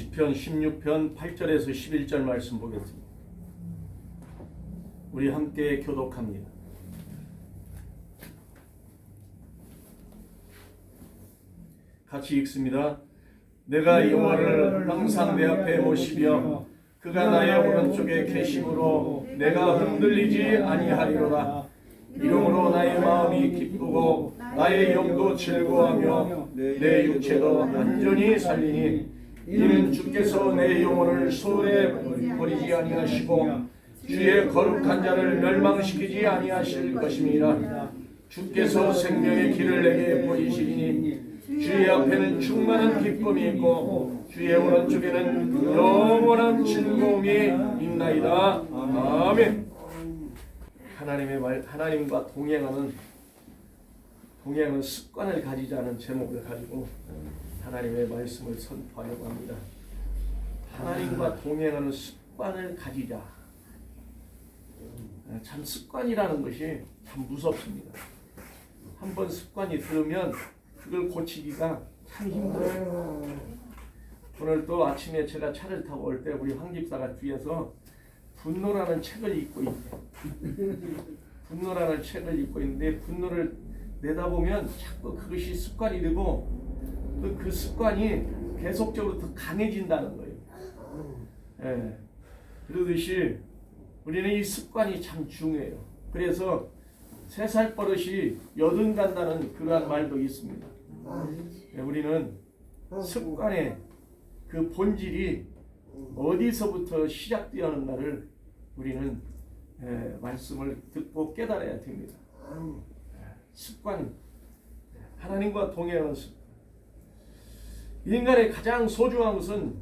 시편 16편 8절에서 11절 말씀 보겠습니다. 우리 함께 교독합니다. 같이 읽습니다. 내가 여호와를 항상 내 앞에 모시며 그가 나의 오른쪽에 계심으로 내가 흔들리지 아니하리로다. 이러므로 나의 마음이 기쁘고 나의 영도 즐거워하며 내 육체도 완전히 살리니 이는 주께서 내 영혼을 소홀에 버리지 아니하시고 주의 거룩한 자를 멸망시키지 아니하실 것임이라. 주께서 생명의 길을 내게 보이시리니 주의 앞에는 충만한 기쁨이 있고 주의 오른쪽에는 영원한 즐거움이 있나이다. 아멘. 하나님과 동행하는 습관을 가지자는 제목을 가지고 하나님의 말씀을 선포하려고 합니다. 하나님과 동행하는 습관을 가지자. 참 습관이라는 것이 참 무섭습니다. 한번 습관이 들으면 그걸 고치기가 참 힘들어요. 오늘 또 아침에 제가 차를 타고 올 때 우리 황 집사가 뒤에서 분노라는 책을 읽고 있대요. 분노라는 책을 읽고 있는데 분노를 내다보면 자꾸 그것이 습관이 되고 또 그 습관이 계속적으로 더 강해진다는 거예요. 예. 그러듯이 우리는 이 습관이 참 중요해요. 그래서 3살 버릇이 여든 간다는 그러한 말도 있습니다. 예, 우리는 습관의 그 본질이 어디서부터 시작되었는가를 우리는 말씀을 듣고 깨달아야 됩니다. 습관, 하나님과 동행하는 습관. 인간의 가장 소중한 것은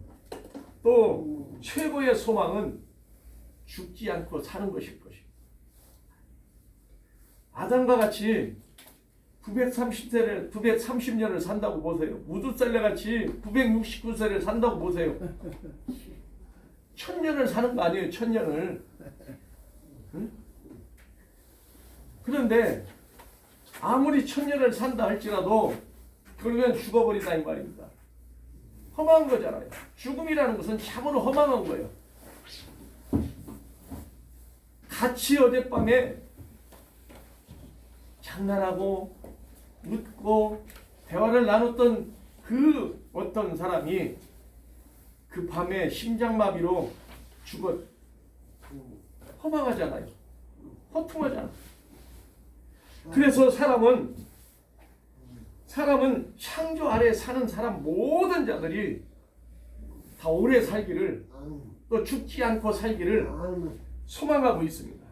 또 최고의 소망은 죽지 않고 사는 것일 것입니다. 아담과 같이 930년을 산다고 보세요. 무두살레 같이 969세를 산다고 보세요. 1000년을 사는 거 아니에요. 1000년을. 응? 그런데 아무리 1000년을 산다 할지라도 결국엔 죽어버린다 이 말입니다. 허망한 거잖아요. 죽음이라는 것은 참으로 허망한 거예요. 같이 어젯밤에 장난하고 웃고 대화를 나눴던 그 어떤 사람이 그 밤에 심장마비로 죽어. 허망하잖아요. 허통하잖아요. 그래서 사람은 창조 아래 사는 사람 모든 자들이 다 오래 살기를 또 죽지 않고 살기를 소망하고 있습니다.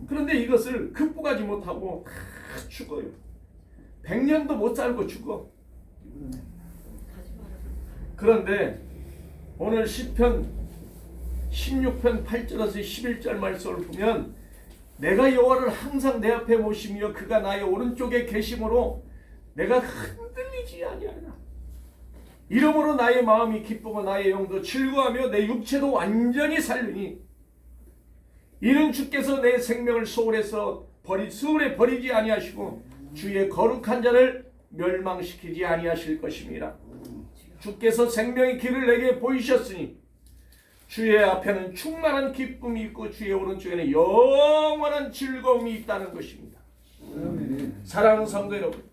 그런데 이것을 극복하지 못하고 다 죽어요. 100년도 못 살고 죽어. 그런데 오늘 시편 16편 8절에서 11절 말씀을 보면 내가 여호와를 항상 내 앞에 모시며 그가 나의 오른쪽에 계심으로 내가 흔들리지 아니하리라. 이러므로 나의 마음이 기쁘고 나의 영도 즐거워하며 내 육체도 완전히 살리니 이는 주께서 내 생명을 소홀에 버리지 아니하시고 주의 거룩한 자를 멸망시키지 아니하실 것입니다. 주께서 생명의 길을 내게 보이셨으니 주의 앞에는 충만한 기쁨이 있고 주의 오른쪽에는 영원한 즐거움이 있다는 것입니다. 사랑하는 성도 여러분,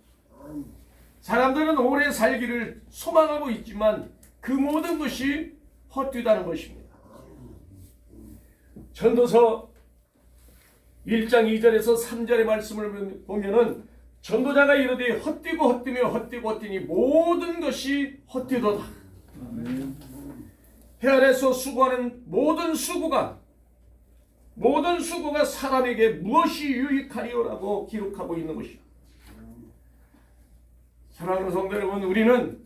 사람들은 오래 살기를 소망하고 있지만 그 모든 것이 헛되다는 것입니다. 전도서 1장 2절에서 3절의 말씀을 보면은 전도자가 이르되 헛되고 헛되며 헛되고 헛되니 모든 것이 헛되도다. 해 아래서 수고하는 모든 수고가 사람에게 무엇이 유익하리요라고 기록하고 있는 것이다. 사랑하는 성도 여러분, 우리는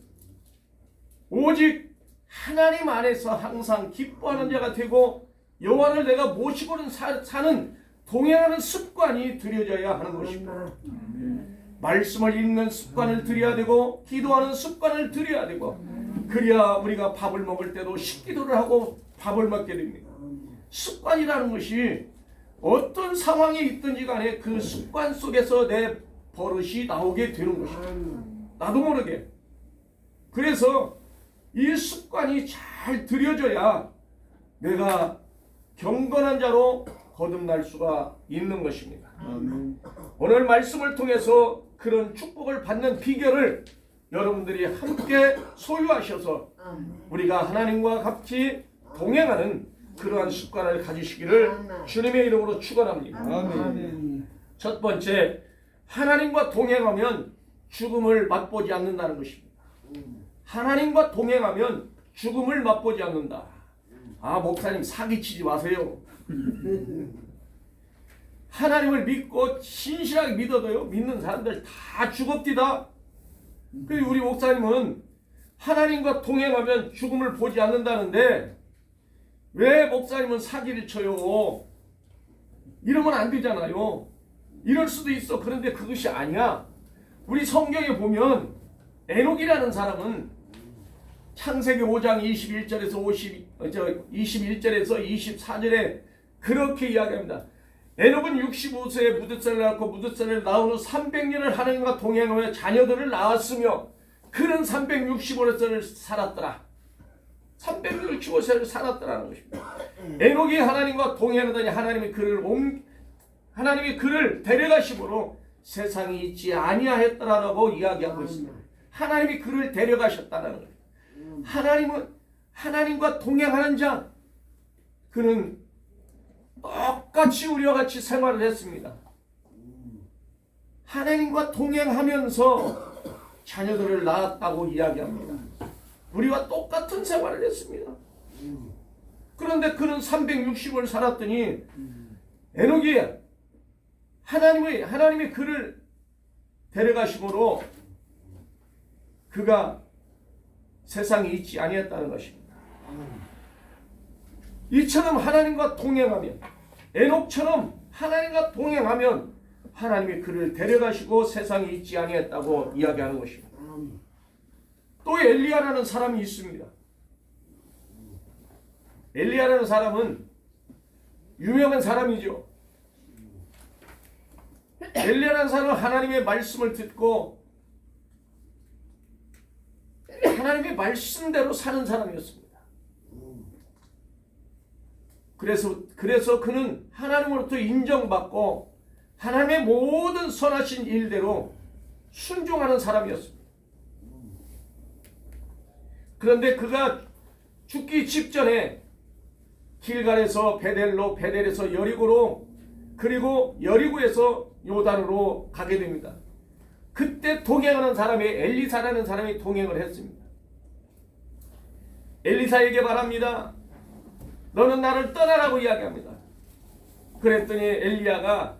오직 하나님 안에서 항상 기뻐하는 자가 되고 여호와를 내가 모시고는 사는 동행하는 습관이 들여져야 하는 것입니다. 말씀을 읽는 습관을 들여야 되고 기도하는 습관을 들여야 되고 그래야 우리가 밥을 먹을 때도 식기도를 하고 밥을 먹게 됩니다. 습관이라는 것이 어떤 상황이 있든지 간에 그 습관 속에서 내 버릇이 나오게 되는 것입니다. 나도 모르게. 그래서 이 습관이 잘 들여져야 내가 경건한 자로 거듭날 수가 있는 것입니다. 오늘 말씀을 통해서 그런 축복을 받는 비결을 여러분들이 함께 소유하셔서 우리가 하나님과 같이 동행하는 그러한 습관을 가지시기를 주님의 이름으로 축원합니다. 아멘. 첫 번째, 하나님과 동행하면 죽음을 맛보지 않는다는 것입니다. 하나님과 동행하면 죽음을 맛보지 않는다. 아, 목사님 사기치지 마세요. 하나님을 믿고 신실하게 믿어도요, 믿는 사람들 다 죽읍디다. 그리고 우리 목사님은 하나님과 동행하면 죽음을 보지 않는다는데 왜 목사님은 사기를 쳐요? 이러면 안 되잖아요. 이럴 수도 있어. 그런데 그것이 아니야. 우리 성경에 보면 에녹이라는 사람은 창세기 5장 21절에서 21절에서 24절에 그렇게 이야기합니다. 에녹은 65세에 무드셀을 낳고 무드셀을 낳은 후 300년을 하나님과 동행하며 자녀들을 낳았으며 그는 365세를 살았더라. 365세를 살았더라는 것입니다. 에녹이 하나님과 동행하더니 하나님이 그를 데려가심으로 세상이 있지 아니하였더라라고 이야기하고 있습니다. 하나님이 그를 데려가셨다는 거예요. 하나님은 하나님과 동행하는 자, 그는 똑같이 우리와 같이 생활을 했습니다. 하나님과 동행하면서 자녀들을 낳았다고 이야기합니다. 우리와 똑같은 생활을 했습니다. 그런데 그는 360을 살았더니 에녹이 하나님이 그를 데려가심으로 그가 세상에 있지 아니했다는 것입니다. 이처럼 하나님과 동행하면, 에녹처럼 하나님과 동행하면 하나님이 그를 데려가시고 세상에 있지 아니했다고 이야기하는 것입니다. 또 엘리야라는 사람이 있습니다. 엘리야라는 사람은 유명한 사람이죠. 엘리야라는 사람은 하나님의 말씀을 듣고 하나님의 말씀대로 사는 사람이었습니다. 그래서 그는 하나님으로부터 인정받고 하나님의 모든 선하신 일대로 순종하는 사람이었습니다. 그런데 그가 죽기 직전에 길갈에서 베델로, 베델에서 여리고로, 그리고 여리고에서 요단으로 가게 됩니다. 그때 동행하는 사람이 엘리사라는 사람이 동행을 했습니다. 엘리사에게 말합니다. 너는 나를 떠나라고 이야기합니다. 그랬더니 엘리야가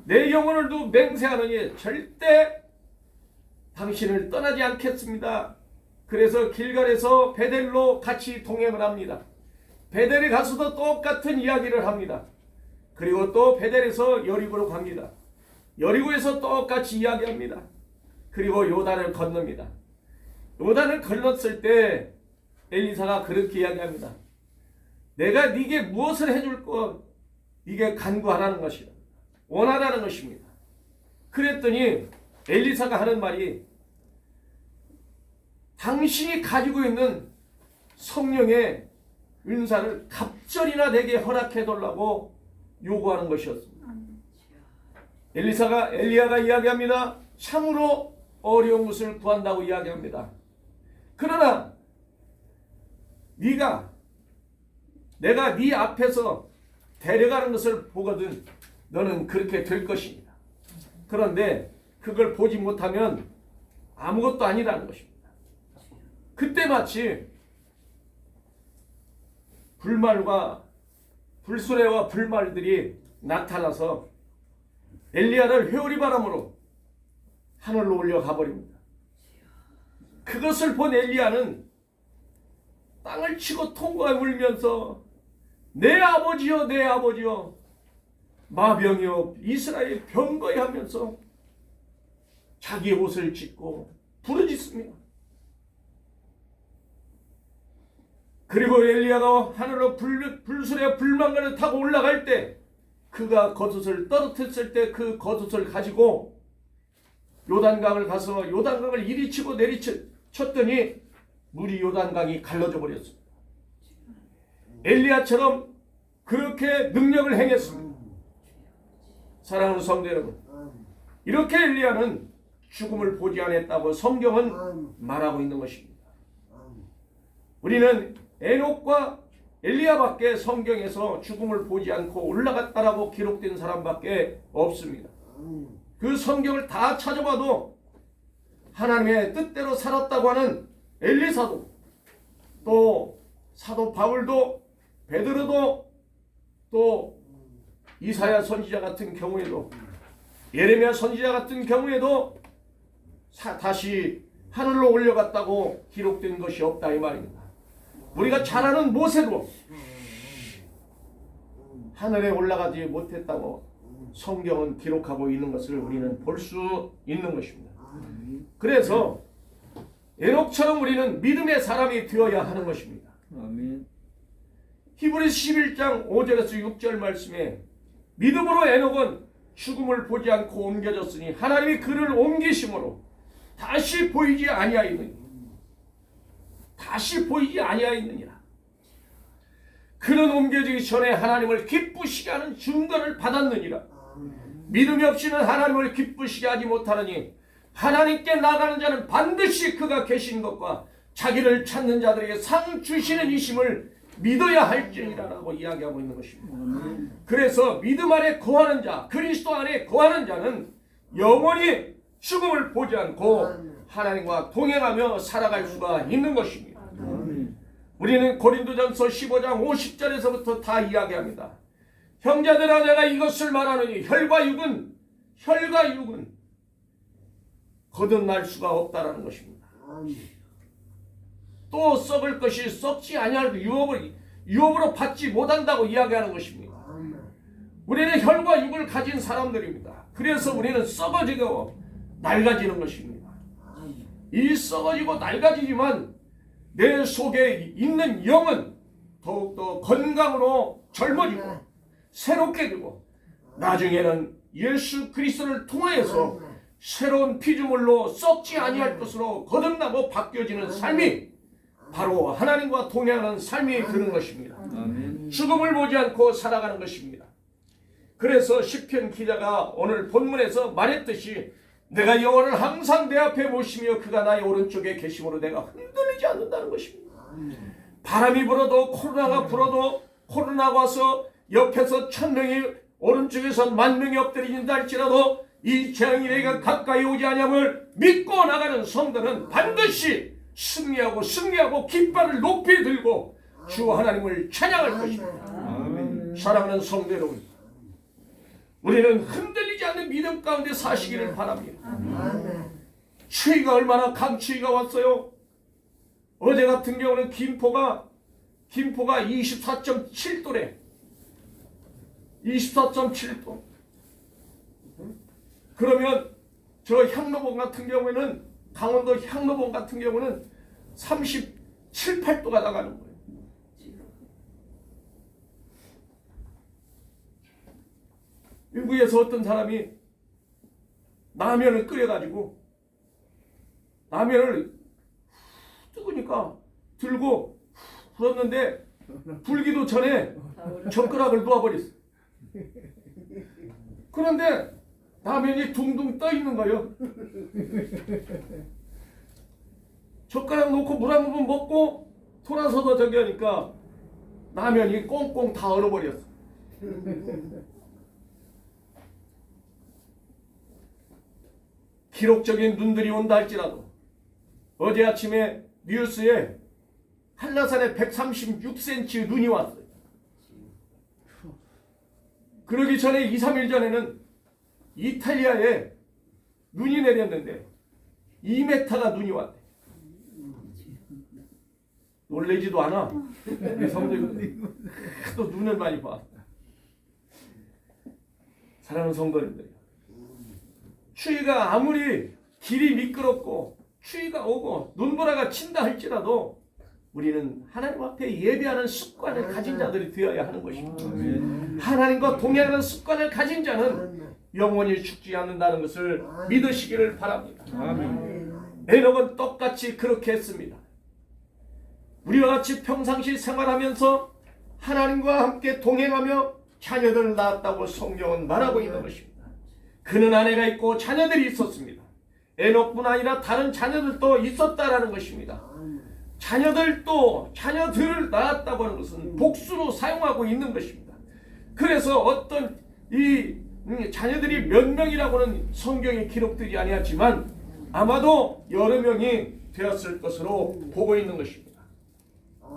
내 영혼을 두고 맹세하노니 절대 당신을 떠나지 않겠습니다. 그래서 길갈에서 베델로 같이 동행을 합니다. 베델에 가서도 똑같은 이야기를 합니다. 그리고 또 베델에서 여리고로 갑니다. 여리고에서 똑같이 이야기합니다. 그리고 요단을 건넙니다. 요단을 건넜을 때 엘리사가 그렇게 이야기합니다. 내가 네게 무엇을 해줄 것, 이게 간구하라는 것이다. 원하라는 것입니다. 그랬더니 엘리사가 하는 말이 당신이 가지고 있는 성령의 은사를 갑절이나 내게 허락해 달라고 요구하는 것이었습니다. 엘리야가 이야기합니다. 참으로 어려운 것을 구한다고 이야기합니다. 그러나 내가 네 앞에서 데려가는 것을 보거든 너는 그렇게 될 것입니다. 그런데 그걸 보지 못하면 아무것도 아니라는 것입니다. 그때 마치 불수레와 불말들이 나타나서 엘리야를 회오리바람으로 하늘로 올려가 버립니다. 그것을 본 엘리야는 땅을 치고 통곡에 울면서 내 아버지여 내 아버지여 마병이여 이스라엘 병거에 하면서 자기 옷을 찢고 부르짖습니다. 그리고 엘리야가 하늘로 불수레와 불망간을 타고 올라갈 때 그가 겉옷을 떨어뜨렸을 때 그 겉옷을 가지고 요단강을 가서 요단강을 이리 치고 내리 쳤더니 물이 요단강이 갈라져 버렸습니다. 엘리야처럼 그렇게 능력을 행했습니다. 사랑하는 성도 여러분, 이렇게 엘리야는 죽음을 보지 않았다고 성경은 말하고 있는 것입니다. 우리는 에녹과 엘리야밖에 성경에서 죽음을 보지 않고 올라갔다라고 기록된 사람밖에 없습니다. 그 성경을 다 찾아봐도 하나님의 뜻대로 살았다고 하는 엘리사도, 또 사도 바울도, 베드로도, 또 이사야 선지자 같은 경우에도, 예레미야 선지자 같은 경우에도 다시 하늘로 올려갔다고 기록된 것이 없다 이 말입니다. 우리가 잘 아는 모세도 하늘에 올라가지 못했다고 성경은 기록하고 있는 것을 우리는 볼 수 있는 것입니다. 그래서 에녹처럼 우리는 믿음의 사람이 되어야 하는 것입니다. 아멘. 히브리서 11장 5절에서 6절 말씀에 믿음으로 에녹은 죽음을 보지 않고 옮겨졌으니 하나님이 그를 옮기심으로 다시 보이지 아니하였느니라. 다시 보이지 아니하였느니라. 그는 옮겨지기 전에 하나님을 기쁘시게 하는 증거를 받았느니라. 믿음이 없이는 하나님을 기쁘시게 하지 못하느니 하나님께 나가는 자는 반드시 그가 계신 것과 자기를 찾는 자들에게 상 주시는 이심을 믿어야 할지니라라고 이야기하고 있는 것입니다. 그래서 믿음 안에 거하는 자, 그리스도 안에 거하는 자는 영원히 죽음을 보지 않고 하나님과 동행하며 살아갈 수가 있는 것입니다. 우리는 고린도전서 15장 50절에서부터 다 이야기합니다. 형제들아 내가 이것을 말하노니 혈과 육은 거듭날 수가 없다라는 것입니다. 또 썩을 것이 썩지 아니할 유업으로 받지 못한다고 이야기하는 것입니다. 우리는 혈과 육을 가진 사람들입니다. 그래서 우리는 썩어지고 낡아지는 것입니다. 이 썩어지고 낡아지지만 내 속에 있는 영은 더욱더 건강으로 젊어지고 새롭게 되고 나중에는 예수 그리스도를 통하여서 새로운 피조물로 썩지 아니할 것으로 거듭나고 바뀌어지는 삶이 바로 하나님과 동행하는 삶이 되는 것입니다. 죽음을 보지 않고 살아가는 것입니다. 그래서 시편 기자가 오늘 본문에서 말했듯이 내가 여호와를 항상 내 앞에 모시며 그가 나의 오른쪽에 계심으로 내가 흔들리지 않는다는 것입니다. 바람이 불어도 코로나가 불어도 코로나가 와서 옆에서 1000명이 오른쪽에서 10,000명이 엎드려진다 할지라도 이 재앙이 내가 가까이 오지 아니함을 믿고 나가는 성도는 반드시 승리하고 깃발을 높이 들고 주 하나님을 찬양할 것입니다. 사랑하는 성도 여러분, 우리는 흔들리지 않는 믿음 가운데 사시기를 바랍니다. 추위가 얼마나 강추위가 왔어요. 어제 같은 경우는 김포가 24.7도래. 24.7도. 그러면 저 향로봉 같은 경우에는 강원도 향로봉 같은 경우는 37, 8도가 나가는 거예요. 일부에서 어떤 사람이 라면을 끓여가지고 라면을 뜨거우니까 들고 불었는데 불기도 전에 젓가락을 놓아버렸어. 그런데 라면이 둥둥 떠 있는 거예요. 젓가락 놓고 물 한 모금 먹고 돌아서서 저기 하니까 라면이 꽁꽁 다 얼어버렸어. 기록적인 눈들이 온다 할지라도 어제 아침에 뉴스에 한라산에 136cm 눈이 왔어요. 그러기 전에 2, 3일 전에는 이탈리아에 눈이 내렸는데 2m가 눈이 왔대. 놀래지도 않아. 우리 성도님들 또 눈을 많이 봐. 사랑하는 성도님들, 추위가 아무리 길이 미끄럽고 추위가 오고 눈보라가 친다 할지라도 우리는 하나님 앞에 예배하는 습관을 가진 자들이 되어야 하는 것입니다. 하나님과 동행하는 습관을 가진 자는 영원히 죽지 않는다는 것을 믿으시기를 바랍니다. 에녹은 똑같이 그렇게 했습니다. 우리와 같이 평상시 생활하면서 하나님과 함께 동행하며 자녀들을 낳았다고 성경은 말하고 있는 것입니다. 그는 아내가 있고 자녀들이 있었습니다. 에녹뿐 아니라 다른 자녀들도 있었다라는 것입니다. 자녀들을 낳았다고 하는 것은 복수로 사용하고 있는 것입니다. 그래서 어떤 이 자녀들이 몇 명이라고는 성경에 기록되지 아니하지만 아마도 여러 명이 되었을 것으로 보고 있는 것입니다.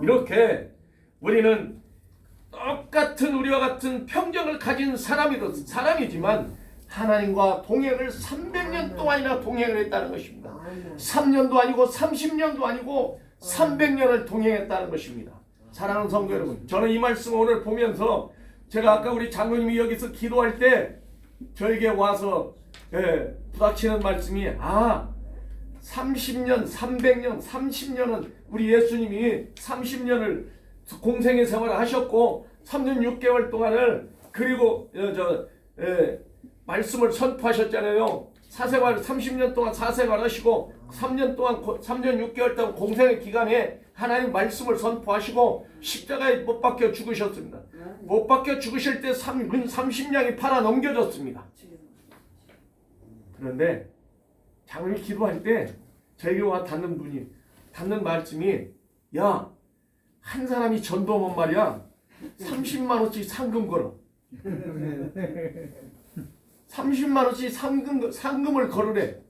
이렇게 우리는 똑같은 우리와 같은 평정을 가진 사람이지만 하나님과 동행을 300년 동안이나 동행을 했다는 것입니다. 3년도 아니고 30년도 아니고 300년을 동행했다는 것입니다. 사랑하는 성도 여러분, 저는 이 말씀을 오늘 보면서 제가 아까 우리 장로님이 여기서 기도할 때 저에게 와서 부닥치는 말씀이 30년, 300년, 30년은 우리 예수님이 30년을 공생의 생활을 하셨고 3년 6개월 동안을 그리고 말씀을 선포하셨잖아요. 사생활 30년 동안 사생활 하시고 3년 6개월 동안 공생의 기간에 하나님 말씀을 선포하시고 십자가에 못 박혀 죽으셨습니다. 못 박혀 죽으실 때 30냥이 팔아 넘겨졌습니다. 그런데 장로님이 기도할 때 저에게 와 닿는 말씀이 한 사람이 전도하면 말이야 30만 원씩 상금 걸어. 30만 원씩 상금을 걸으래.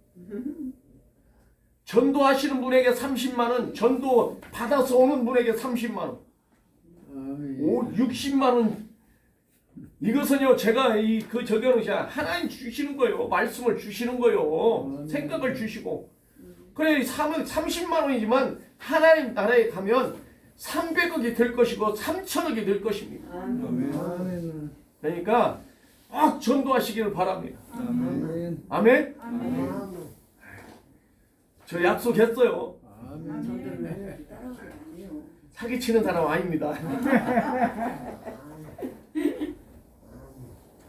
전도하시는 분에게 30만 원, 전도 받아서 오는 분에게 30만 원, 60만 원. 이것은요, 제가 적용은 하나님 주시는 거예요. 말씀을 주시는 거예요. 생각을 주시고. 그래, 30만 원이지만 하나님 나라에 가면 300억이 될 것이고 3천억이 될 것입니다. 그러니까 꼭 전도하시기를 바랍니다. 아멘. 저 약속했어요. 사기치는 사람 아닙니다.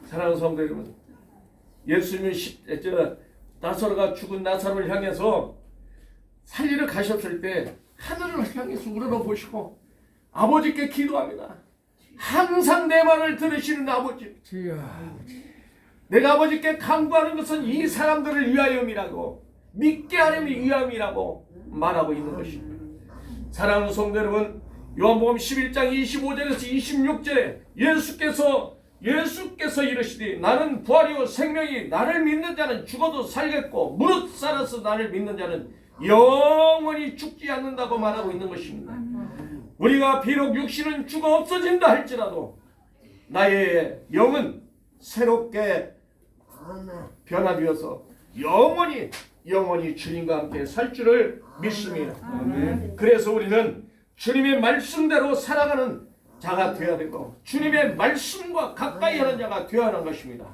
사랑하는 성도 여러분, 예수님은 나사로가 죽은 나사로를 향해서 살리러 가셨을 때 하늘을 향해서 우러러보시고 아버지께 기도합니다. 항상 내 말을 들으시는 아버지, 내가 아버지께 간구하는 것은 이 사람들을 위하여이라고, 믿게 하려면 위함이라고 말하고 있는 것입니다. 사랑하는 성도 여러분, 요한복음 11장 25절에서 26절에 예수께서 이르시되 나는 부활이요 생명이, 나를 믿는 자는 죽어도 살겠고 무릇 살아서 나를 믿는 자는 영원히 죽지 않는다고 말하고 있는 것입니다. 우리가 비록 육신은 죽어 없어진다 할지라도 나의 영은 새롭게 변화되어서 영원히 주님과 함께 살 줄을 믿습니다. 그래서 우리는 주님의 말씀대로 살아가는 자가 되어야 되고 주님의 말씀과 가까이 하는 자가 되어야 하는 것입니다.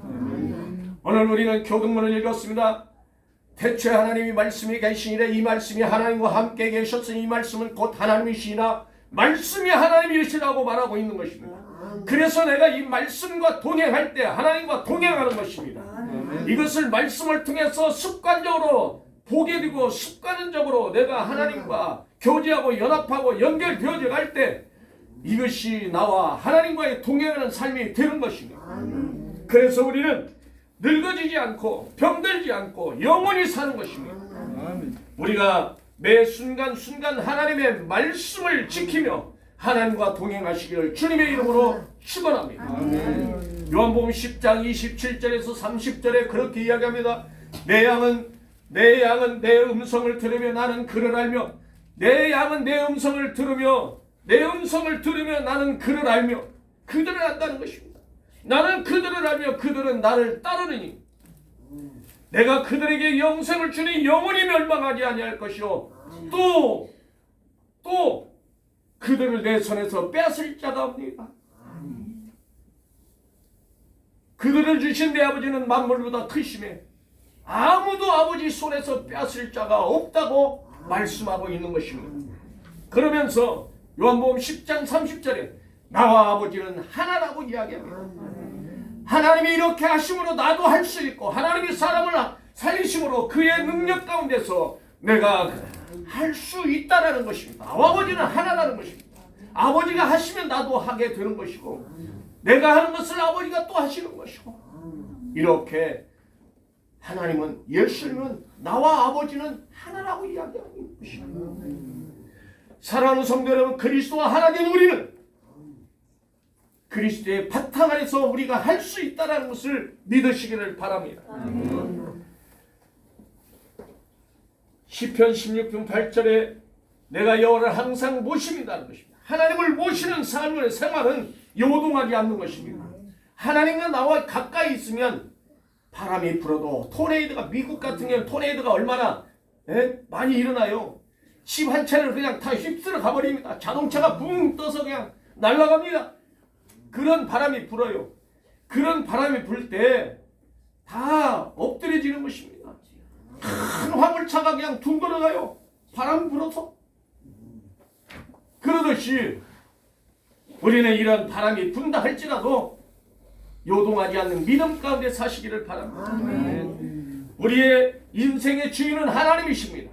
오늘 우리는 교동문을 읽었습니다. 태초에 하나님이 말씀이 계시니라. 이 말씀이 하나님과 함께 계셨으니 이 말씀은 곧 하나님이시나 말씀이 하나님이시라고 말하고 있는 것입니다. 그래서 내가 이 말씀과 동행할 때 하나님과 동행하는 것입니다. 이것을 말씀을 통해서 습관적으로 보게 되고 습관적으로 내가 하나님과 교제하고 연합하고 연결되어져 갈 때 이것이 나와 하나님과의 동행하는 삶이 되는 것입니다. 그래서 우리는 늙어지지 않고 병들지 않고 영원히 사는 것입니다. 우리가 매 순간순간 하나님의 말씀을 지키며 하나님과 동행하시기를 주님의 이름으로 축원합니다. 요한복음 10장 27절에서 30절에 그렇게 이야기합니다. 내 양은 내 음성을 들으며 나는 그를 알며 내 양은 내 음성을 들으며 나는 그를 알며 그들을 안다는 것입니다. 나는 그들을 알며 그들은 나를 따르느니 내가 그들에게 영생을 주니 영원히 멸망하지 아니할 것이요 또 그들을 내 손에서 뺏을 자가 없니까. 그들을 주신 내 아버지는 만물보다 크시매 아무도 아버지 손에서 뺏을 자가 없다고 말씀하고 있는 것입니다. 그러면서 요한복음 10장 30절에 나와 아버지는 하나라고 이야기합니다. 하나님이 이렇게 하심으로 나도 할 수 있고 하나님이 사람을 살리심으로 그의 능력 가운데서 내가 할 수 있다라는 것입니다. 아버지는 하나라는 것입니다. 아버지가 하시면 나도 하게 되는 것이고 내가 하는 것을 아버지가 또 하시는 것이고 이렇게 하나님은 예수님은 나와 아버지는 하나라고 이야기하고 있는 것입니다. 사랑하는 성도 여러분, 그리스도와 하나 된 우리는 그리스도의 바탕 아래서 우리가 할 수 있다는 것을 믿으시기를 바랍니다. 시편 16편 8절에 내가 여호와를 항상 모십니다는 것입니다. 하나님을 모시는 삶의 생활은 요동하지 않는 것입니다. 하나님과 나와 가까이 있으면 바람이 불어도 토네이도가 미국 같은 경우는 토네이도가 얼마나 많이 일어나요. 집 한 채를 그냥 다 휩쓸어 가버립니다. 자동차가 붕 떠서 그냥 날아갑니다. 그런 바람이 불어요. 그런 바람이 불 때 다 엎드려지는 것입니다. 큰 화물차가 그냥 둥그러가요. 바람 불어서. 그러듯이 우리는 이런 바람이 분다 할지라도 요동하지 않는 믿음 가운데 사시기를 바랍니다. 우리의 인생의 주인은 하나님이십니다.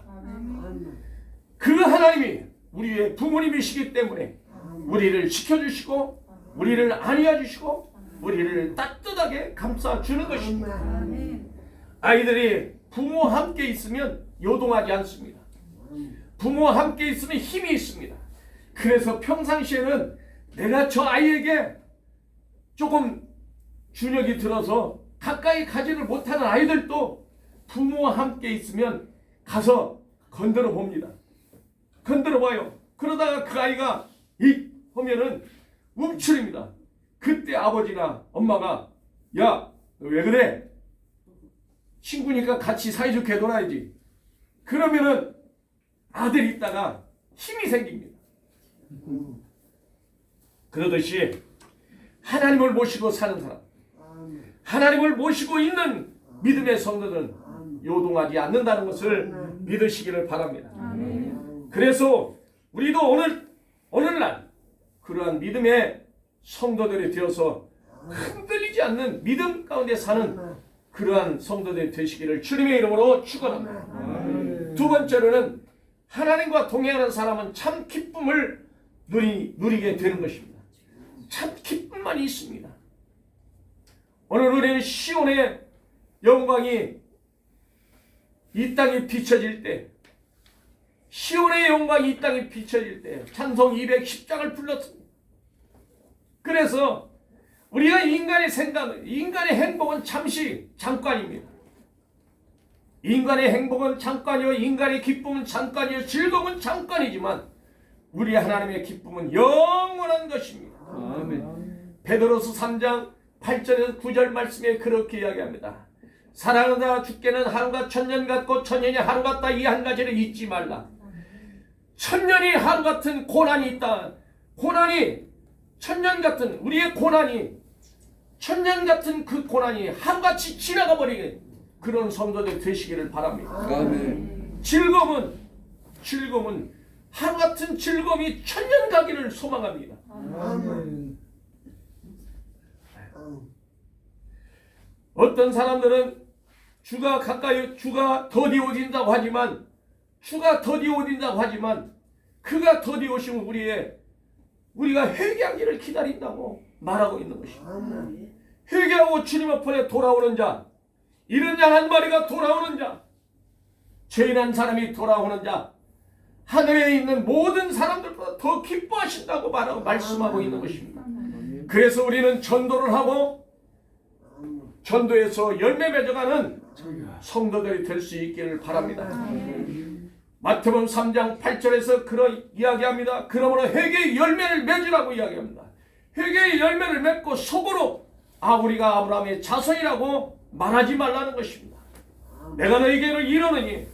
그 하나님이 우리의 부모님이시기 때문에 우리를 지켜주시고 우리를 안위해주시고 우리를 따뜻하게 감싸주는 것입니다. 아이들이 부모와 함께 있으면 요동하지 않습니다. 부모와 함께 있으면 힘이 있습니다. 그래서 평상시에는 내가 저 아이에게 조금 준혁이 들어서 가까이 가지를 못하는 아이들도 부모와 함께 있으면 가서 건드려 봅니다. 건드려 봐요. 그러다가 그 아이가 이 하면은 움츠립니다. 그때 아버지나 엄마가 야, 너 왜 그래? 친구니까 같이 사이좋게 놀아야지. 그러면은 아들이 있다가 힘이 생깁니다. 그러듯이 하나님을 모시고 사는 사람, 하나님을 모시고 있는 믿음의 성도들은 요동하지 않는다는 것을 믿으시기를 바랍니다. 그래서 우리도 오늘날 그러한 믿음의 성도들이 되어서 흔들리지 않는 믿음 가운데 사는 그러한 성도들이 되시기를 주님의 이름으로 축원합니다. 두 번째로는 하나님과 동행하는 사람은 참 기쁨을 누리게 되는 것입니다. 참 기쁨만이 있습니다. 오늘 우리는 시온의 영광이 이 땅에 비춰질 때, 시온의 영광이 이 땅에 비춰질 때 찬송 210장을 불렀습니다. 그래서 우리가 인간의 행복은 잠시 잠깐입니다. 인간의 행복은 잠깐이요, 인간의 기쁨은 잠깐이요, 즐거움은 잠깐이지만 우리 하나님의 기쁨은 영원한 것입니다. 아멘. 베드로서 3장 8절에서 9절 말씀에 그렇게 이야기합니다. 사랑하는 자 주께는 하루가 천년 같고 천년이 하루 같다, 이 한 가지를 잊지 말라. 천년이 하루 같은 고난이 있다. 고난이 천년 같은 우리의 고난이 천년 같은 그 고난이 하루같이 지나가 버리게 그런 성도들 되시기를 바랍니다. 아멘. 즐거움은 하루 같은 즐거움이 천년 가기를 소망합니다. 아멘. 어떤 사람들은 주가 더디워진다고 하지만 그가 더디오시면 우리가 회개하기를 기다린다고 말하고 있는 것입니다. 회개하고 주님 앞에 돌아오는 자, 이런 양 한 마리가 돌아오는 자, 죄인한 사람이 돌아오는 자, 하늘에 있는 모든 사람들보다 더 기뻐하신다고 말씀하고 있는 것입니다. 그래서 우리는 전도를 하고 전도에서 열매 맺어가는 성도들이 될 수 있기를 바랍니다. 마태복음 3장 8절에서 그런 이야기합니다. 그러므로 회개의 열매를 맺으라고 이야기합니다. 회개의 열매를 맺고 속으로 우리가 아브라함의 자손이라고 말하지 말라는 것입니다. 내가 너희에게 이르노니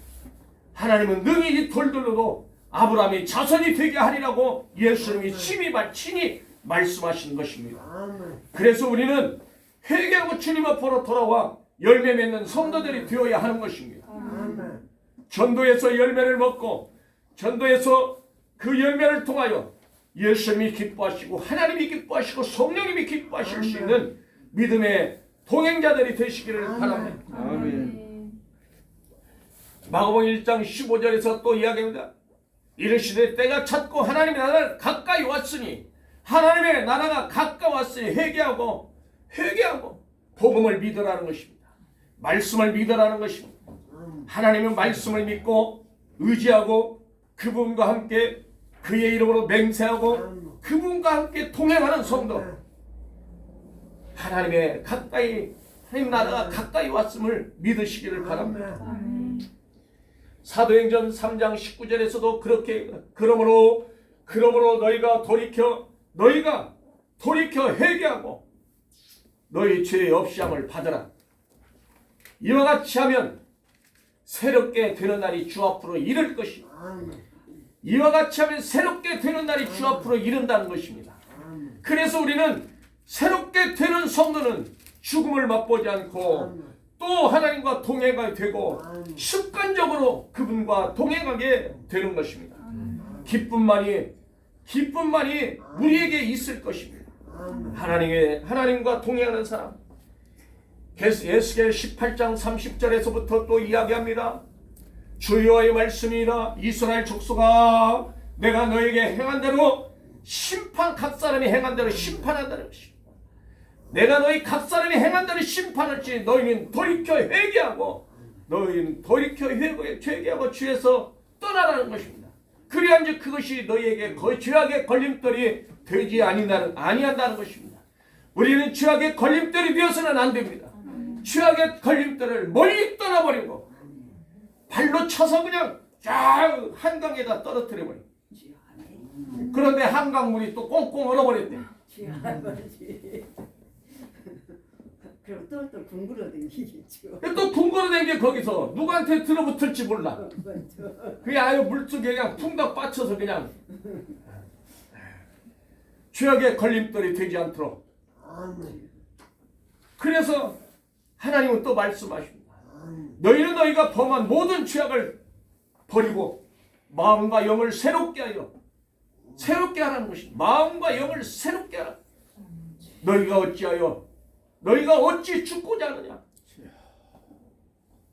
하나님은 능히 이 돌들로도 아브라함의 자손이 되게 하리라고 예수님이 친히 말씀하시는 것입니다. 그래서 우리는 회개하고 주님 앞으로 돌아와 열매 맺는 성도들이 되어야 하는 것입니다. 전도에서 열매를 먹고 전도에서 그 열매를 통하여 예수님이 기뻐하시고 하나님이 기뻐하시고 성령님이 기뻐하실 수 있는 믿음의 동행자들이 되시기를 바랍니다. 아멘. 마가복음 1장 15절에서 또 이야기합니다. 이르시되 때가 찼고 하나님의 나라가 가까이 왔으니 하나님의 나라가 가까웠으니 회개하고 복음을 믿으라는 것입니다. 말씀을 믿으라는 것입니다. 하나님의 말씀을 믿고 의지하고 그분과 함께 그의 이름으로 맹세하고 그분과 함께 동행하는 성도, 하나님 나라가 가까이 왔음을 믿으시기를 바랍니다. 사도행전 3장 19절에서도 그렇게 그러므로 너희가 돌이켜 회개하고 너희 죄의 없이함을 받으라. 이와 같이 하면 새롭게 되는 날이 주 앞으로 이를 것이다. 이와 같이 하면 새롭게 되는 날이 주 앞으로 이른다는 것입니다. 그래서 우리는 새롭게 되는 성도는 죽음을 맛보지 않고 또 하나님과 동행하게 되고 습관적으로 그분과 동행하게 되는 것입니다. 기쁨만이 우리에게 있을 것입니다. 하나님과 동행하는 사람. 에스겔 18장 30절에서부터 또 이야기합니다. 주 여호와의 말씀이라 이스라엘 족속아, 내가 너에게 행한 대로 각 사람이 행한 대로 심판한다는 것입니다. 내가 너희 각 사람이 행한 대로 심판할지 너희는 돌이켜 회개하고 죄에서 떠나라는 것입니다. 그리한즉 그것이 너희에게 죄악의 걸림돌이 되지 아니한다는 것입니다. 우리는 죄악의 걸림돌이 되어서는 안 됩니다. 죄악의 걸림돌을 멀리 떠나버리고 발로 쳐서 그냥 쫙 한강에다 떨어뜨려버리고, 그런데 한강물이 또 꽁꽁 얼어버렸대. 그럼 또 궁굴어 댕기겠죠. 또 궁궐에 댕겨 거기서 누구한테 들어붙을지 몰라. 그게 아유 물속에 그냥 풍덕 빠쳐서 그냥 죄악의 걸림돌이 되지 않도록. 그래서 하나님은 또 말씀하십니다. 너희는 너희가 범한 모든 죄악을 버리고 마음과 영을 새롭게 하라는 것입니다. 마음과 영을 새롭게 하라. 너희가 어찌 죽고자 하느냐.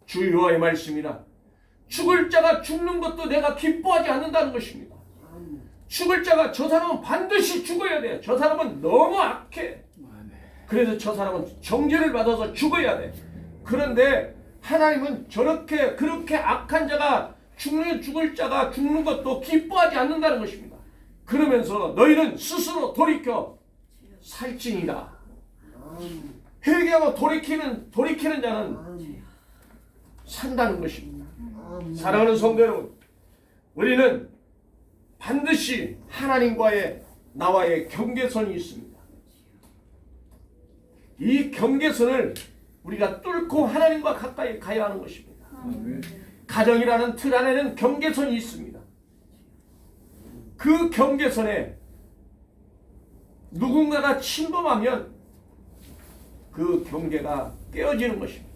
주 여호와의 말씀이라. 죽을 자가 죽는 것도 내가 기뻐하지 않는다는 것입니다. 죽을 자가, 저 사람은 반드시 죽어야 돼. 저 사람은 너무 악해. 그래서 저 사람은 정죄를 받아서 죽어야 돼. 그런데 하나님은 그렇게 악한 자가 죽을 자가 죽는 것도 기뻐하지 않는다는 것입니다. 그러면서 너희는 스스로 돌이켜 살찌니라. 회개하고 돌이키는 자는 산다는 것입니다. 사랑하는 성도 여러분, 우리는 반드시 나와의 경계선이 있습니다. 이 경계선을 우리가 뚫고 하나님과 가까이 가야 하는 것입니다. 가정이라는 틀 안에는 경계선이 있습니다. 그 경계선에 누군가가 침범하면 그 경계가 깨어지는 것입니다.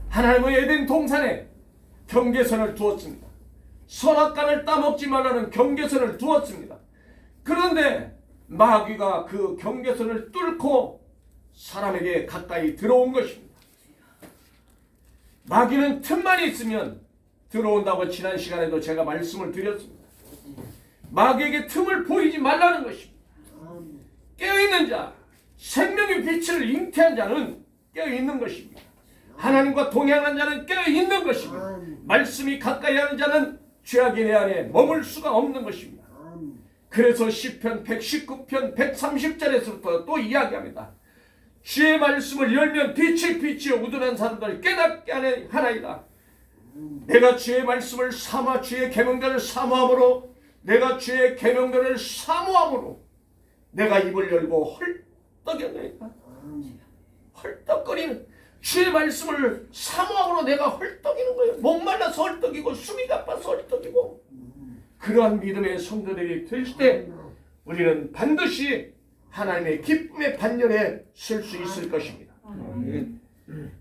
하나님은 에덴 동산에 경계선을 두었습니다. 선악과를 따먹지 말라는 경계선을 두었습니다. 그런데 마귀가 그 경계선을 뚫고 사람에게 가까이 들어온 것입니다. 마귀는 틈만 있으면 들어온다고 지난 시간에도 제가 말씀을 드렸습니다. 마귀에게 틈을 보이지 말라는 것입니다. 깨어있는 자, 생명의 빛을 잉태한 자는 깨어있는 것입니다. 하나님과 동행하는 자는 깨어있는 것입니다. 말씀이 가까이 하는 자는 죄악이 내 안에 머물 수가 없는 것입니다. 그래서 시편 119편 130절에서부터 또 이야기합니다. 주의 말씀을 열면 빛이 우둔한 사람들 깨닫게 하나이다. 내가 주의 말씀을 주의 계명들을 사모함으로 내가 입을 열고 헐떡이었나이다. 헐떡거리는 주의 말씀을 사모함으로 내가 헐떡이는 거예요. 목말라서 헐떡이고 숨이 가빠서 헐떡이고. 그러한 믿음의 성도들이 될 때 우리는 반드시 하나님의 기쁨의 반열에 설 수 있을 것입니다.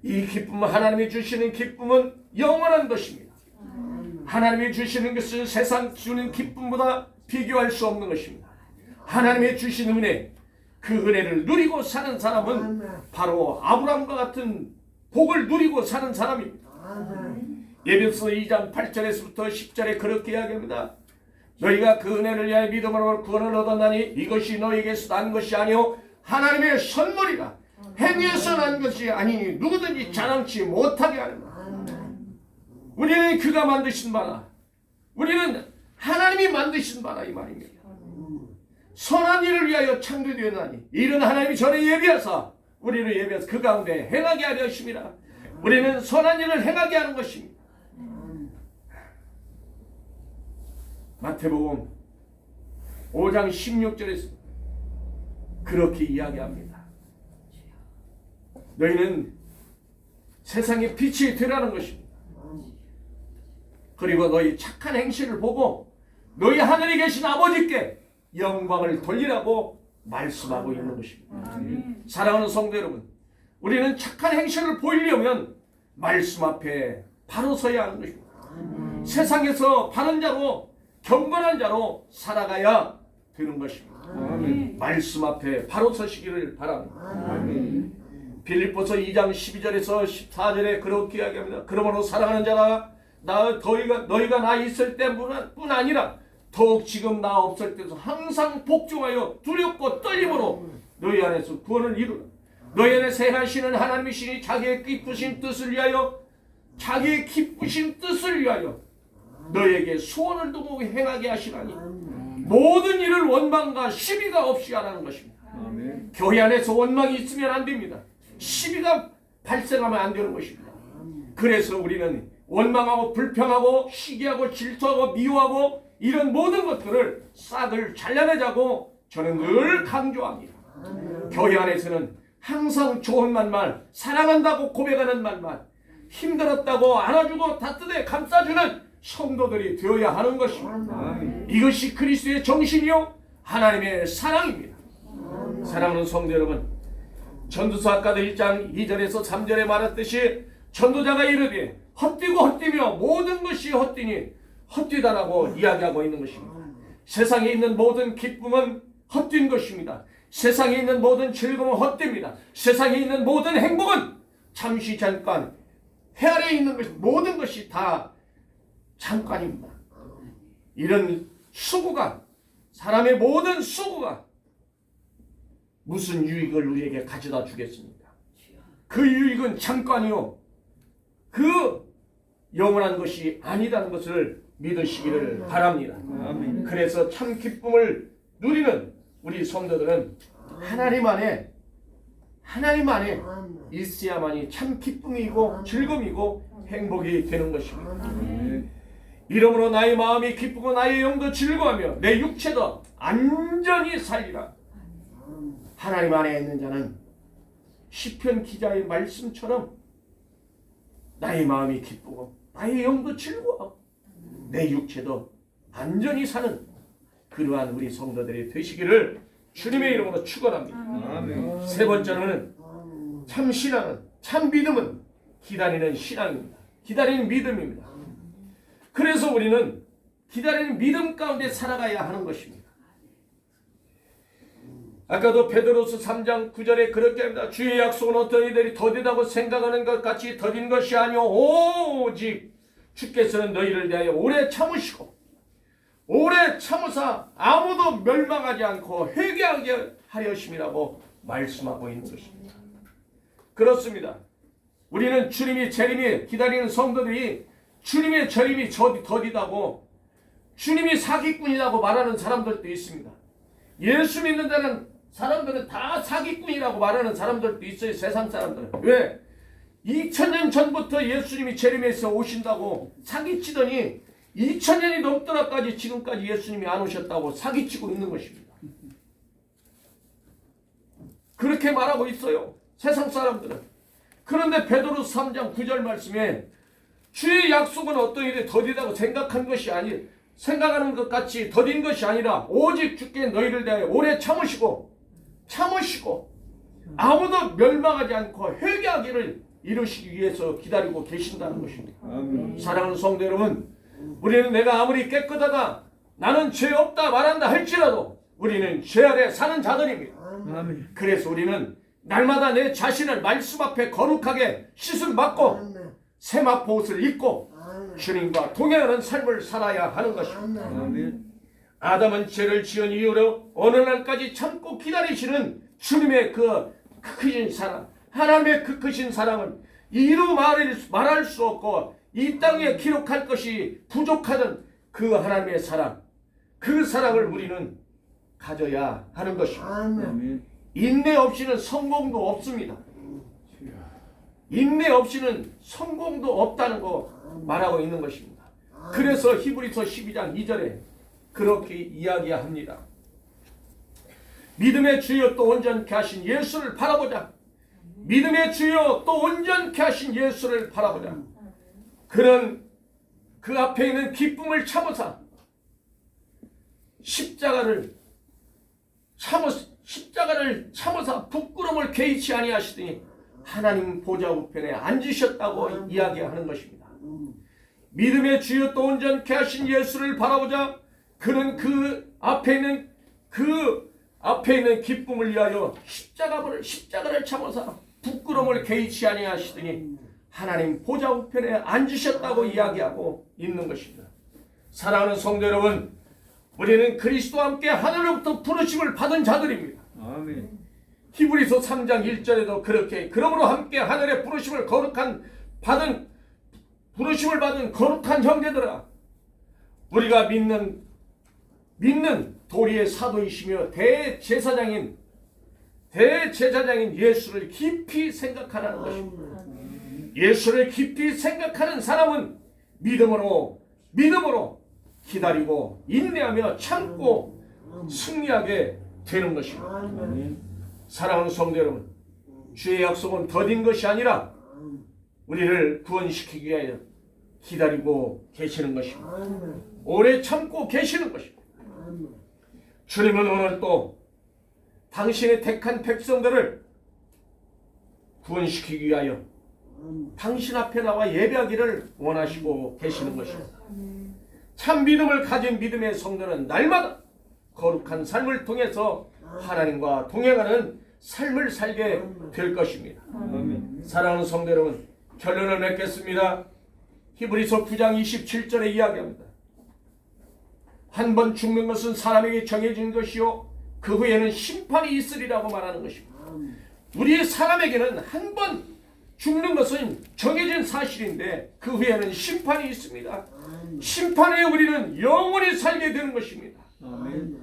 이 기쁨은, 하나님이 주시는 기쁨은 영원한 것입니다. 하나님이 주시는 것은 세상 주는 기쁨보다 비교할 수 없는 것입니다. 하나님이 주신 은혜, 그 은혜를 누리고 사는 사람은 바로 아브라함과 같은 복을 누리고 사는 사람입니다. 에베소 2장 8절에서부터 10절에 그렇게 이야기합니다. 너희가 그 은혜를 위하여 믿음으로 구원을 얻었나니 이것이 너희에게서 난 것이 아니요 하나님의 선물이라. 행위에서 난 것이 아니니 누구든지 자랑치 못하게 하는. 우리는 그가 만드신 바라. 우리는 하나님이 만드신 바라 이 말입니다. 선한 일을 위하여 창조되었나니 이는 하나님이 전에 예비하사 우리를 예비해서 그 가운데 행하게 하려 하심이라. 우리는 선한 일을 행하게 하는 것입니다. 마태복음 5장 16절에서 그렇게 이야기합니다. 너희는 세상의 빛이 되라는 것입니다. 그리고 너희 착한 행실을 보고 너희 하늘에 계신 아버지께 영광을 돌리라고 말씀하고 있는 것입니다. 사랑하는 성도 여러분, 우리는 착한 행실을 보이려면 말씀 앞에 바로 서야 하는 것입니다. 세상에서 바른 자로 경건한 자로 살아가야 되는 것입니다. 말씀 앞에 바로 서시기를 바랍니다. 빌립보서 2장 12절에서 14절에 그렇게 이야기합니다. 그러므로 사랑하는 자라 너희가 나 있을 때뿐 아니라 더욱 지금 나 없을 때도 항상 복종하여 두렵고 떨림으로 너희 안에서 구원을 이루라. 너희 안에 세하시는 하나님이시니 자기의 기쁘신 뜻을 위하여 너희에게 소원을 두고 행하게 하시라니 모든 일을 원망과 시비가 없이 하라는 것입니다. 교회 안에서 원망이 있으면 안 됩니다. 시비가 발생하면 안 되는 것입니다. 그래서 우리는 원망하고 불평하고 시기하고 질투하고 미워하고 이런 모든 것들을 싹을 잘라내자고 저는 늘 강조합니다. 교회 안에서는 항상 좋은 말만, 사랑한다고 고백하는 말만, 힘들었다고 안아주고 따뜻하게 감싸주는 성도들이 되어야 하는 것입니다. 이것이 그리스도의 정신이요 하나님의 사랑입니다. 사랑하는 성도 여러분, 전도서 아까도 1장 2절에서 3절에 말했듯이 전도자가 이르되 헛되고 헛되며 모든 것이 헛되니 헛되다라고 이야기하고 있는 것입니다. 세상에 있는 모든 기쁨은 헛된 것입니다. 세상에 있는 모든 즐거움은 헛됩니다. 세상에 있는 모든 행복은 잠시 잠깐 해 아래에 있는 것 모든 것이 다 잠깐입니다. 이런 수고가 사람의 모든 수고가 무슨 유익을 우리에게 가져다 주겠습니까? 그 유익은 잠깐이요 그 영원한 것이 아니라는 것을 믿으시기를 바랍니다. 그래서 참 기쁨을 누리는 우리 성도들은 하나님 안에 있어야만이 참 기쁨이고 즐거움이고 행복이 되는 것입니다. 이러므로 나의 마음이 기쁘고 나의 영도 즐거워하며 내 육체도 안전히 살리라. 하나님 안에 있는 자는 시편 기자의 말씀처럼 나의 마음이 기쁘고 나의 영도 즐거워하고 내 육체도 안전히 사는 그러한 우리 성도들이 되시기를 주님의 이름으로 축원합니다. 세 번째로는 참 신앙은 참 믿음은 기다리는 신앙입니다. 기다리는 믿음입니다. 그래서 우리는 기다리는 믿음 가운데 살아가야 하는 것입니다. 아까도 베드로서 3장 9절에 그렇게 합니다. 주의 약속은 어떤 이들이 더디다고 생각하는 것 같이 더딘 것이 아니오 오직 주께서는 너희를 대하여 오래 참으시고 오래 참으사 아무도 멸망하지 않고 회개하게 하려심이라고 말씀하고 있는 것입니다. 그렇습니다. 우리는 주님이 재림이 기다리는 성도들이 주님의 재림이 더디다고 주님이 사기꾼이라고 말하는 사람들도 있습니다. 예수 믿는다는 사람들은 다 사기꾼이라고 말하는 사람들도 있어요. 세상 사람들은. 왜? 2000년 전부터 예수님이 재림해서 오신다고 사기치더니 2000년이 넘더라까지 지금까지 예수님이 안 오셨다고 사기치고 있는 것입니다. 그렇게 말하고 있어요. 세상 사람들은. 그런데 베드로서 3장 9절 말씀에 주의 약속은 어떤 일이 더디다고 생각하는 것 같이 더딘 것이 아니라 오직 주께 너희를 대하여 오래 참으시고 아무도 멸망하지 않고 회개하기를 이루시기 위해서 기다리고 계신다는 것입니다. 사랑하는 성도 여러분, 우리는 내가 아무리 깨끗하다 나는 죄 없다 말한다 할지라도 우리는 죄 아래 사는 자들입니다. 그래서 우리는 날마다 내 자신을 말씀 앞에 거룩하게 씻음 받고 세마포 옷을 입고 주님과 동행하는 삶을 살아야 하는 것입니다. 아멘. 아담은 죄를 지은 이후로 어느 날까지 참고 기다리시는 주님의 그 크신 사랑, 하나님의 그 크신 사랑은 이루 말할 수 없고 이 땅에 기록할 것이 부족하던 그 하나님의 사랑, 그 사랑을 우리는 가져야 하는 것입니다. 아멘. 인내 없이는 성공도 없습니다. 인내 없이는 성공도 없다는 거 말하고 있는 것입니다. 그래서 히브리서 12장 2절에 그렇게 이야기합니다. 믿음의 주여 또 온전케 하신 예수를 바라보자. 믿음의 주여 또 온전케 하신 예수를 바라보자. 그는 그 앞에 있는 기쁨을 참으사 십자가를 참으사 부끄러움을 개의치 아니하시더니 하나님 보좌 우편에 앉으셨다고 이야기하는 것입니다. 믿음의 주여 또 온전케 하신 예수를 바라보자. 그는 그 앞에 있는 기쁨을 위하여 십자가를 참으사 부끄러움을 개의치 아니하시더니 하나님 보좌 우편에 앉으셨다고 이야기하고 있는 것입니다. 사랑하는 성도 여러분, 우리는 그리스도와 함께 하늘로부터 부르심을 받은 자들입니다. 아멘. 히브리서 3장 1절에도 그렇게 그러므로 함께 하늘의 부르심을 받은 거룩한 형제들아, 우리가 믿는 도리의 사도이시며 대제사장인 예수를 깊이 생각하라는 것입니다. 예수를 깊이 생각하는 사람은 믿음으로 기다리고 인내하며 참고 승리하게 되는 것입니다. 아멘. 사랑하는 성도 여러분, 주의 약속은 더딘 것이 아니라 우리를 구원시키기 위하여 기다리고 계시는 것입니다. 오래 참고 계시는 것입니다. 주님은 오늘 또 당신의 택한 백성들을 구원시키기 위하여 당신 앞에 나와 예배하기를 원하시고 계시는 것입니다. 참 믿음을 가진 믿음의 성도는 날마다 거룩한 삶을 통해서 하나님과 동행하는 삶을 살게 될 것입니다. 아멘. 사랑하는 성도 여러분, 결론을 맺겠습니다. 히브리서 9장 27절에 이야기합니다. 한 번 죽는 것은 사람에게 정해진 것이요 그 후에는 심판이 있으리라고 말하는 것입니다. 우리 사람에게는 한 번 죽는 것은 정해진 사실인데 그 후에는 심판이 있습니다. 심판 후에 우리는 영원히 살게 되는 것입니다. 아멘.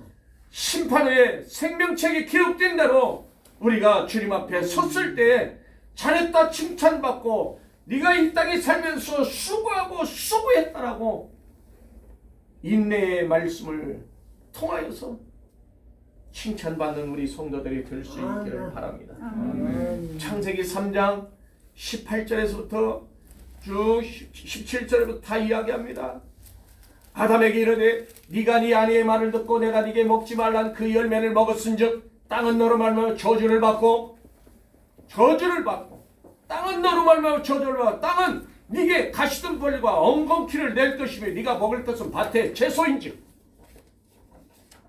심판 후에 생명책이 기록된 대로 우리가 주님 앞에 섰을 때 잘했다 칭찬받고 네가 이 땅에 살면서 수고하고 수고했다라고 인내의 말씀을 통하여서 칭찬받는 우리 성도들이 될 수 있기를 바랍니다. 창세기 3장 18절에서부터 쭉 17절부터 다 이야기합니다. 아담에게 이르되 네가 네 아내의 말을 듣고 내가 네게 먹지 말란 그 열매를 먹었은즉 땅은 너로 말미암아 저주를 받고 땅은 너로 말미암아 저주를 받고 땅은 네게 가시덤불과 엉겅퀴를 낼 것이며 네가 먹을 것은 밭의 채소인즉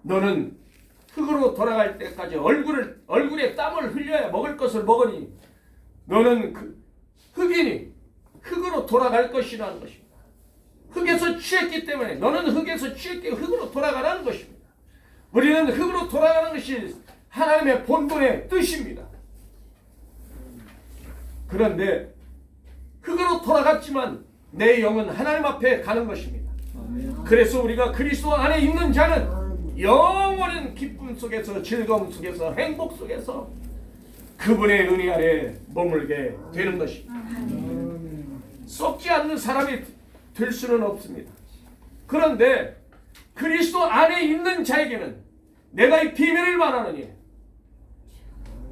너는 흙으로 돌아갈 때까지 얼굴에 땀을 흘려야 먹을 것을 먹으니 너는 흙이니 흙으로 돌아갈 것이라는 것입니다. 흙에서 취했기 때문에 너는 흙에서 취했기 흙으로 돌아가라는 것입니다. 우리는 흙으로 돌아가는 것이 하나님의 본분의 뜻입니다. 그런데 흙으로 돌아갔지만 내 영은 하나님 앞에 가는 것입니다. 아멘. 그래서 우리가 그리스도 안에 있는 자는 영원한 기쁨 속에서 즐거움 속에서 행복 속에서 그분의 은혜 아래 머물게 되는 것입니다. 썩지 않는 사람이 될 수는 없습니다. 그런데 그리스도 안에 있는 자에게는 내가 이 비밀을 말하느니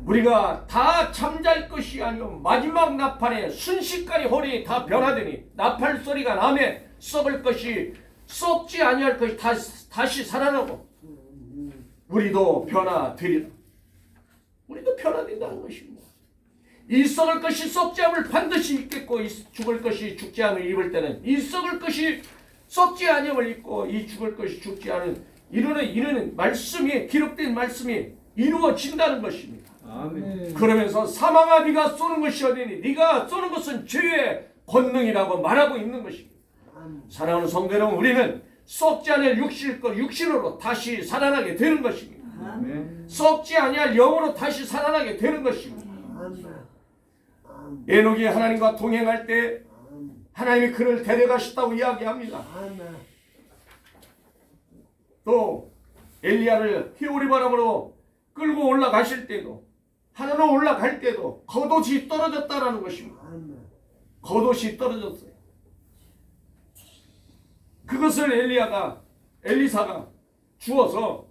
우리가 다 잠잘 것이 아니요 마지막 나팔에 순식간에 혼이 다 변하더니 나팔 소리가 나매 썩을 것이 썩지 아니할 것이 다시 살아나고 우리도 변화되리라. 우리도 변화된다는 것입니다. 이 썩을 것이 썩지 않을 반드시 있겠고 이 죽을 것이 죽지 않을 입을 때는 이 썩을 것이 썩지 아니함을 입고 이 죽을 것이 죽지 않은 이루는 말씀이 기록된 말씀이 이루어진다는 것입니다. 아멘. 그러면서 사망아 네가 쏘는 것이 어디니 네가 쏘는 것은 죄의 권능이라고 말하고 있는 것입니다. 사랑하는 성도 여러분, 우리는 썩지 않을 육신으로 다시 살아나게 되는 것입니다. 아멘. 썩지 아니할 영으로 다시 살아나게 되는 것입니다. 에녹이 하나님과 동행할 때 하나님이 그를 데려가셨다고 이야기합니다. 또 엘리야를 히오리 바람으로 끌고 올라가실 때도, 하늘로 올라갈 때도 겉옷이 떨어졌다라는 것입니다. 겉옷이 떨어졌어요. 그것을 엘리사가 주어서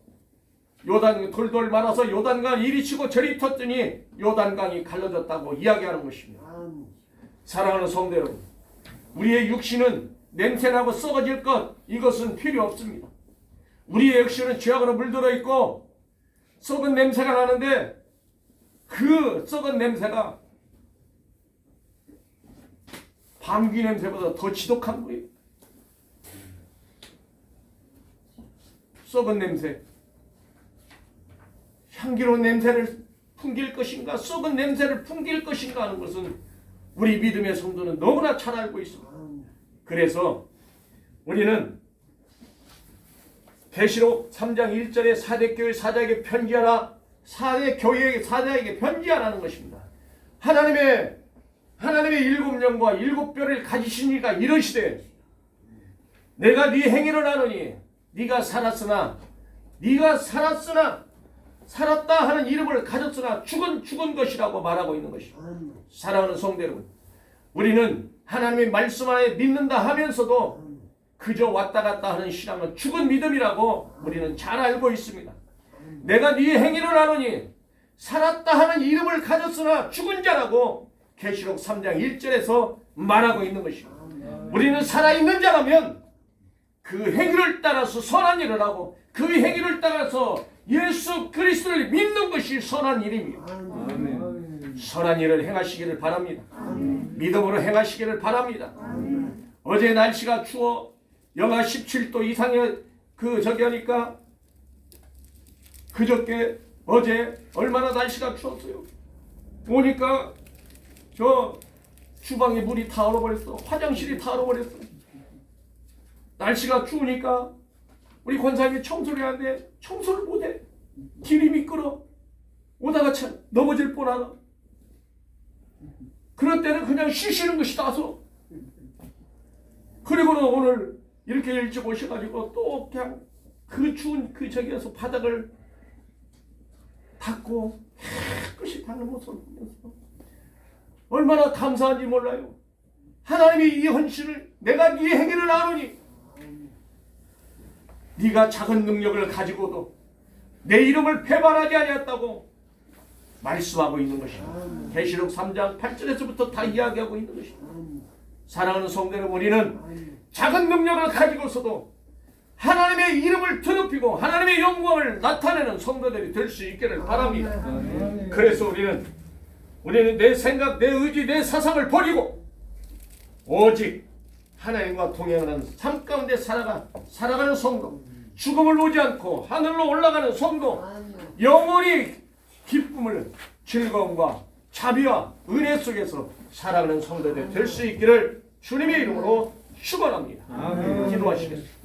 요단 돌돌 말아서 요단강 이리 치고 저리 텄더니 요단강이 갈라졌다고 이야기하는 것입니다. 사랑하는 성도 여러분, 우리의 육신은 냄새나고 썩어질 것, 이것은 필요 없습니다. 우리의 육신은 죄악으로 물들어 있고 썩은 냄새가 나는데 그 썩은 냄새가 방귀 냄새보다 더 지독한 거예요. 썩은 냄새, 향기로운 냄새를 풍길 것인가, 썩은 냄새를 풍길 것인가 하는 것은 우리 믿음의 성도는 너무나 잘 알고 있습니다. 그래서 우리는 계시록 3장 1절에 사대교회 사자에게 편지하라, 사대교회의 사자에게 편지하라는 것입니다. 하나님의 일곱 영과 일곱 뼈를 가지신 이가 이르시되 내가 네 행위를 아노니 네가 살았다 하는 이름을 가졌으나 죽은 것이라고 말하고 있는 것입니다. 사랑하는 성도 여러분, 우리는 하나님의 말씀 안에 믿는다 하면서도 그저 왔다 갔다 하는 신앙은 죽은 믿음이라고 우리는 잘 알고 있습니다. 내가 네 행위를 아노니 살았다 하는 이름을 가졌으나 죽은 자라고 계시록 3장 1절에서 말하고 있는 것입니다. 우리는 살아있는 자라면 그 행위를 따라서 선한 일을 하고 그 행위를 따라서 예수 그리스도를 믿는 것이 선한 일입니다. 선한 일을 행하시기를 바랍니다. 믿음으로 행하시기를 바랍니다. 어제 날씨가 추워 영하 17도 이상의 하니까 그저께 어제 얼마나 날씨가 추웠어요. 오니까 저 주방에 물이 다 얼어버렸어. 화장실이 다 얼어버렸어. 날씨가 추우니까 우리 권사님이 청소를 하는데 청소를 못해. 길이 미끄러. 오다가 참 넘어질 뻔하나. 그럴 때는 그냥 쉬시는 것이 나서. 그리고는 오늘 이렇게 일찍 오셔가지고 또 그냥 그 추운 저기에서 바닥을 닦고 깨끗이 닦는 모습을 보면서 얼마나 감사한지 몰라요. 하나님이 이 헌신을 내가 네 행위를 아노니 네가 작은 능력을 가지고도 내 이름을 배반하지 아니했다고 말씀하고 있는 것입니다. 계시록 3장 8절에서부터 다 이야기하고 있는 것입니다. 사랑하는 성도 여러분, 우리는 작은 능력을 가지고서도 하나님의 이름을 드높이고 하나님의 영광을 나타내는 성도들이 될 수 있기를 바랍니다. 그래서 우리는 내 생각, 내 의지, 내 사상을 버리고 오직 하나님과 동행하는 삶 가운데 살아가는 성도, 죽음을 보지 않고 하늘로 올라가는 성도, 영원히 기쁨을, 즐거움과 자비와 은혜 속에서 살아가는 성도들 될 수 있기를 주님의 이름으로 축원합니다. 기도하시겠습니다.